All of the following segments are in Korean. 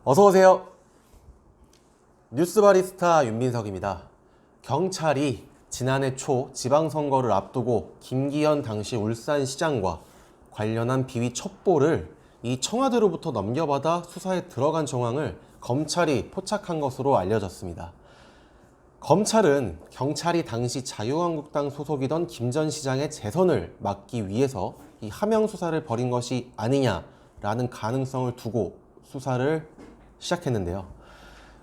어서오세요. 뉴스바리스타 윤민석입니다. 경찰이 지난해 초 지방선거를 앞두고 김기현 당시 울산시장과 관련한 비위 첩보를 이 청와대로부터 넘겨받아 수사에 들어간 정황을 검찰이 포착한 것으로 알려졌습니다. 검찰은 경찰이 당시 자유한국당 소속이던 김 전 시장의 재선을 막기 위해서 이 하명 수사를 벌인 것이 아니냐라는 가능성을 두고 수사를 시작했는데요.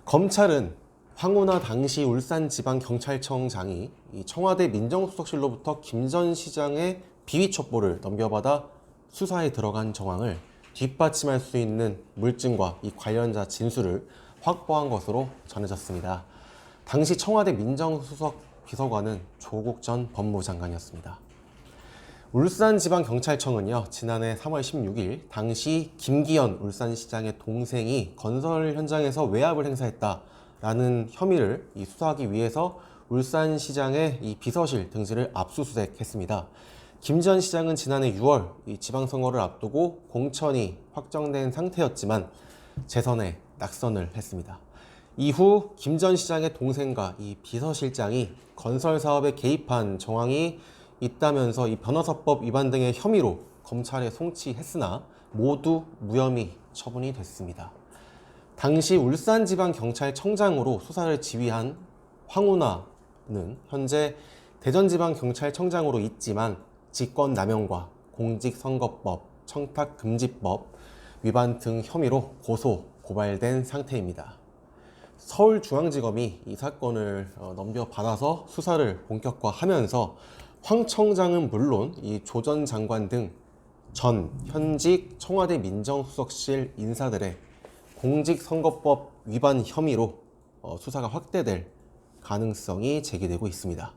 검찰은 황운하 당시 울산지방경찰청장이 이 청와대 민정수석실로부터 김 전 시장의 비위 첩보를 넘겨받아 수사에 들어간 정황을 뒷받침할 수 있는 물증과 이 관련자 진술을 확보한 것으로 전해졌습니다. 당시 청와대 민정수석 비서관은 조국 전 법무장관이었습니다. 울산지방경찰청은요, 지난해 3월 16일 당시 김기현 울산시장의 동생이 건설 현장에서 외압을 행사했다라는 혐의를 수사하기 위해서 울산시장의 이 비서실 등지를 압수수색했습니다. 김 전 시장은 지난해 6월 이 지방선거를 앞두고 공천이 확정된 상태였지만 재선에 낙선을 했습니다. 이후 김 전 시장의 동생과 이 비서실장이 건설 사업에 개입한 정황이 있다면서 이 변호사법 위반 등의 혐의로 검찰에 송치했으나 모두 무혐의 처분이 됐습니다. 당시 울산지방경찰청장으로 수사를 지휘한 황운하는 현재 대전지방경찰청장으로 있지만 직권남용과 공직선거법, 청탁금지법 위반 등 혐의로 고소, 고발된 상태입니다. 서울중앙지검이 이 사건을 넘겨받아서 수사를 본격화하면서 황 청장은 물론 이 조 전 장관 등 전 현직 청와대 민정수석실 인사들의 공직선거법 위반 혐의로 수사가 확대될 가능성이 제기되고 있습니다.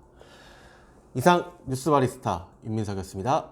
이상 뉴스바리스타 윤민석이었습니다.